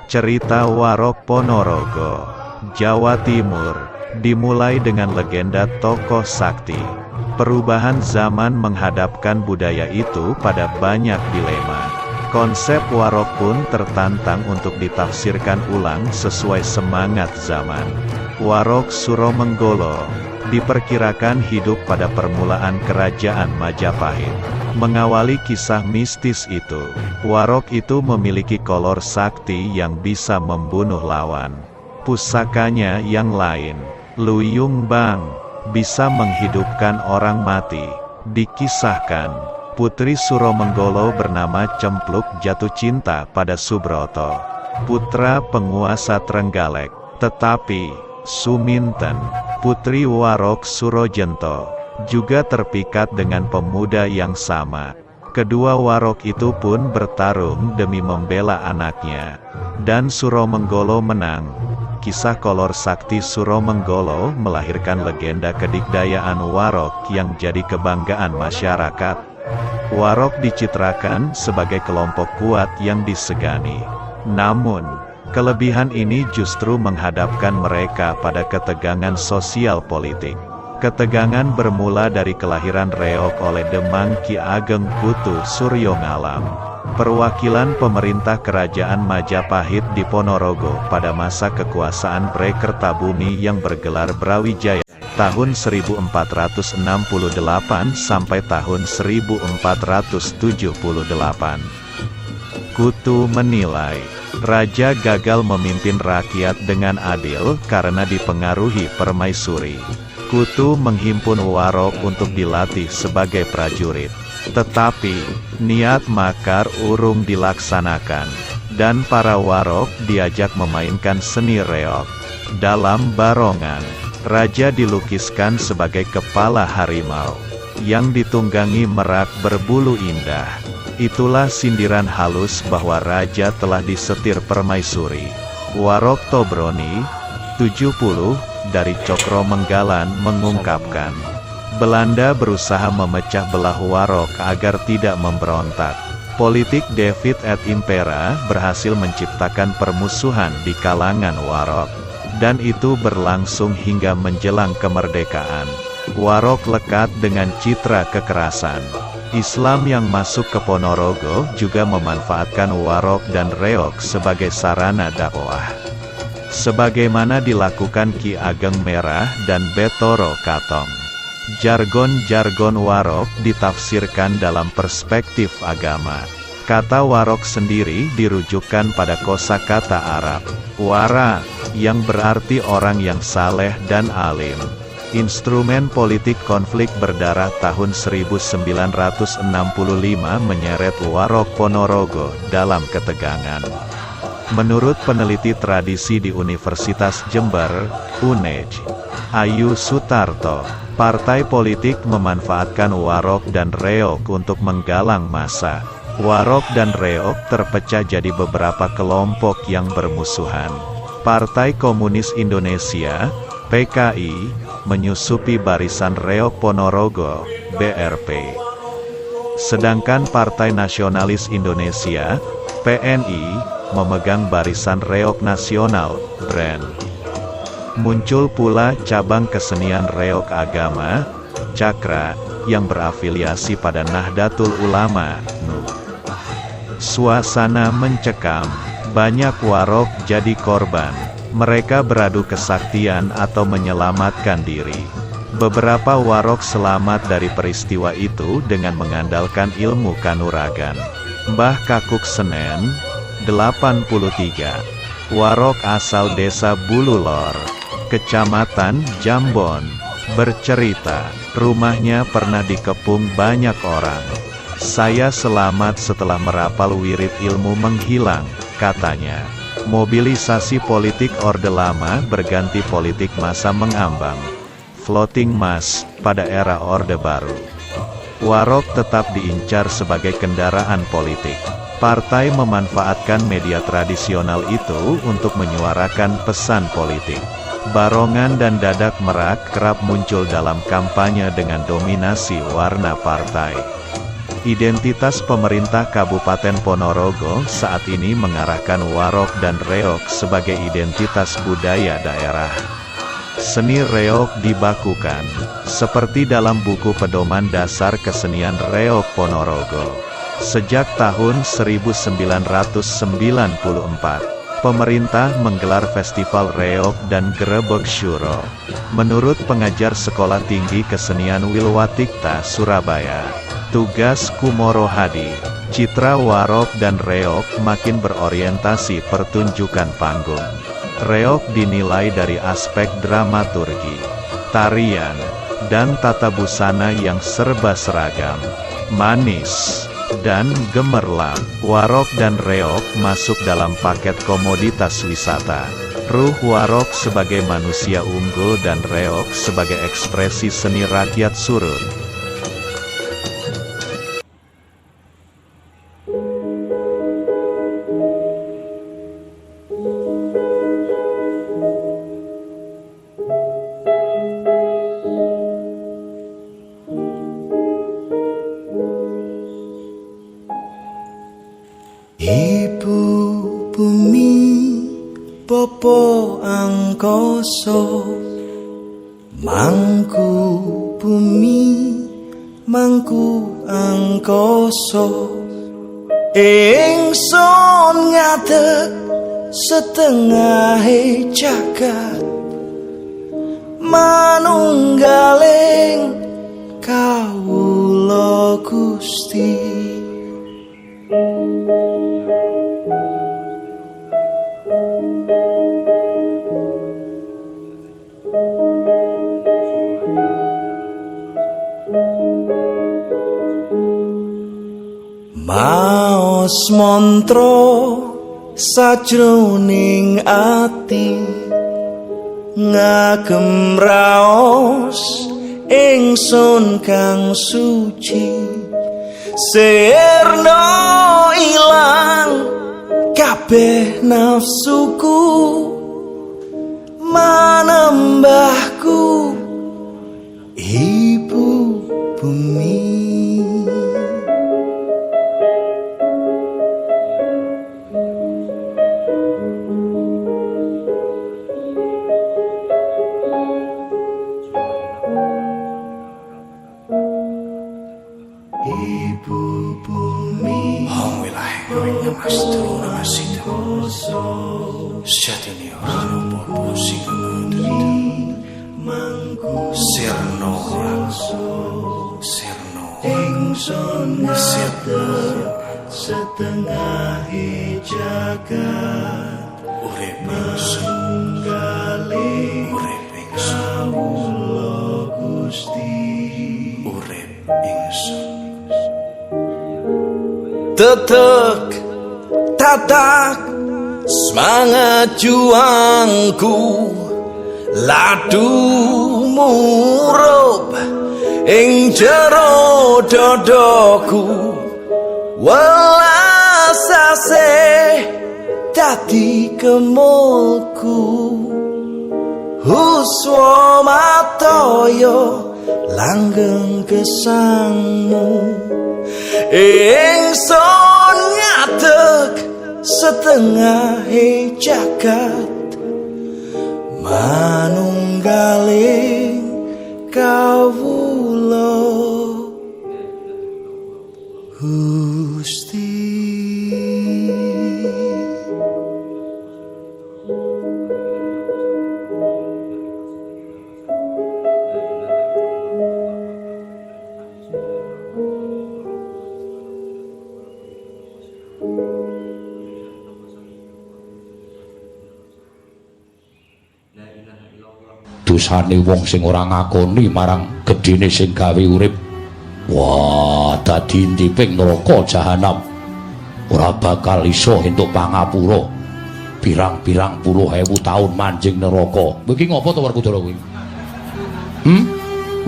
Cerita Warok Ponorogo, Jawa Timur, dimulai dengan legenda tokoh sakti. Perubahan zaman menghadapkan budaya itu pada banyak dilema. Konsep warok pun tertantang untuk ditafsirkan ulang sesuai semangat zaman. Warok Suromenggolo diperkirakan hidup pada permulaan kerajaan Majapahit. Mengawali kisah mistis itu, warok itu memiliki kolor sakti yang bisa membunuh lawan. Pusakanya yang lain, Luyung Bang, bisa menghidupkan orang mati. Dikisahkan, Putri Suromenggolo bernama Cempluk jatuh cinta pada Subroto, putra penguasa Trenggalek. Tetapi, Suminten, putri Warok Surojento, juga terpikat dengan pemuda yang sama. Kedua warok itu pun bertarung demi membela anaknya. Dan Suromenggolo menang. Kisah kolor sakti Suromenggolo melahirkan legenda kedikdayaan warok yang jadi kebanggaan masyarakat. Warok dicitrakan sebagai kelompok kuat yang disegani. Namun, kelebihan ini justru menghadapkan mereka pada ketegangan sosial politik. Ketegangan bermula dari kelahiran reog oleh Demang Ki Ageng Putu Suryo Ngalam, perwakilan pemerintah kerajaan Majapahit di Ponorogo pada masa kekuasaan Prekertabumi yang bergelar Brawijaya tahun 1468 sampai tahun 1478. Kutu menilai, raja gagal memimpin rakyat dengan adil karena dipengaruhi permaisuri. Kutu menghimpun warok untuk dilatih sebagai prajurit. Tetapi, niat makar urung dilaksanakan, dan para warok diajak memainkan seni reog. Dalam barongan, raja dilukiskan sebagai kepala harimau, yang ditunggangi merak berbulu indah. Itulah sindiran halus bahwa raja telah disetir permaisuri. Warok Tobroni, 70, dari Cokro Menggalan mengungkapkan, Belanda berusaha memecah belah warok agar tidak memberontak. Politik David et Impera berhasil menciptakan permusuhan di kalangan warok, dan itu berlangsung hingga menjelang kemerdekaan. Warok lekat dengan citra kekerasan. Islam yang masuk ke Ponorogo juga memanfaatkan warok dan reog sebagai sarana dakwah. Sebagaimana dilakukan Ki Ageng Merah dan Betoro Katong. Jargon-jargon warok ditafsirkan dalam perspektif agama. Kata warok sendiri dirujukkan pada kosakata Arab, wara, yang berarti orang yang saleh dan alim. Instrumen politik konflik berdarah tahun 1965 menyeret warok Ponorogo dalam ketegangan. Menurut peneliti tradisi di Universitas Jember, UNEJ, Ayu Sutarto, partai politik memanfaatkan warok dan reog untuk menggalang massa. Warok dan reog terpecah jadi beberapa kelompok yang bermusuhan. Partai Komunis Indonesia, PKI, menyusupi barisan reog Ponorogo, BRP. Sedangkan Partai Nasionalis Indonesia, PNI, memegang barisan reog nasional, BRAN. Muncul pula cabang kesenian reog agama, Cakra, yang berafiliasi pada Nahdlatul Ulama, NU. Suasana mencekam, banyak warok jadi korban. Mereka beradu kesaktian atau menyelamatkan diri. Beberapa warok selamat dari peristiwa itu dengan mengandalkan ilmu kanuragan. Mbah Kakuk Senen, 83, warok asal desa Bululor, Kecamatan Jambon, bercerita, rumahnya pernah dikepung banyak orang. Saya selamat setelah merapal wirid ilmu menghilang, katanya. Mobilisasi politik Orde Lama berganti politik masa mengambang, floating mass, pada era Orde Baru. Warok tetap diincar sebagai kendaraan politik. Partai memanfaatkan media tradisional itu untuk menyuarakan pesan politik. Barongan dan Dadak Merak kerap muncul dalam kampanye dengan dominasi warna partai. Identitas pemerintah Kabupaten Ponorogo saat ini mengarahkan warok dan reok sebagai identitas budaya daerah. Seni reok dibakukan, seperti dalam buku pedoman dasar kesenian reok Ponorogo. Sejak tahun 1994, pemerintah menggelar festival reok dan grebek syuro. Menurut pengajar Sekolah Tinggi Kesenian Wilwatikta Surabaya, tugas Kumoro Hadi, citra warok dan reok makin berorientasi pertunjukan panggung. Reok dinilai dari aspek dramaturgi, tarian, dan tata busana yang serba seragam, manis, dan gemerlap. Warok dan reok masuk dalam paket komoditas wisata. Ruh warok sebagai manusia unggul dan reok sebagai ekspresi seni rakyat surut. Ibu bumi popo angkasa, mangku bumi mangku angkasa, ingsun ngadeg setengahe jagat, manunggaling kawula Gusti. Maos mantra sajroning ati, ngagem raos ingsun kang suci, sirna ilang kabeh nafsuku, manembahku ibu bumi. Ibu bumi Om wilayah Namastu Namasita Syatini Orang Bobo Singamudri Mangku Sirno Sirno Sirno Setengah jagat Urip ingsun Urip ingsun Kawula Gusti Urip ingsun tetek tatak semangat juangku, ladu murup ing jero dodoku, welas asih dadi kemulku, huswa mataya langgeng gesangmu. Ingsun ngadeg setengah jagat, manunggaling kawula Gusti. Dosane wong sing ora ngakoni marang gedene sing gawe urip, wah dadi ndiping neraka jahanam, ora bakal iso entuk pangapura. Pirang-pirang puluh ewu taun manjing neraka. Kowe iki ngopo to Werkudara kuwi?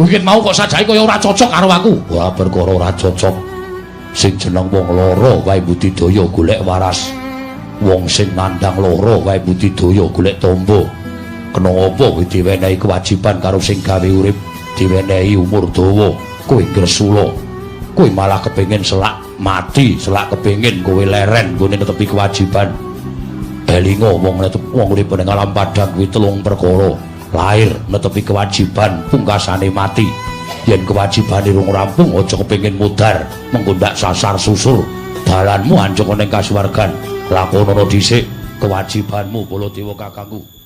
Kowe mau kok sajake kaya ora cocok karo aku. Wah perkara ora cocok. Sing jeneng wong lara wae budidaya golek waras. Wong sing nandhang lara wae budidaya golek tombo. Kena apa kowe diwenehi kewajiban karo sing gawe urip, diwenehi umur dawa, kowe gresula. Kowe malah kepengin selak mati, selak kepengin kowe leren nggone netepi kewajiban. Elinga wong urip ning alam padang kuwi telung perkara. Lair netepi kewajiban, pungkasane mati. Yen kewajibane rung rampung aja kepengin mudhar, mengko ndak sasar susur. Dalanmu anjok ning kasuwargan. Lakonono dhisik kewajibanmu Baladewa kakangku.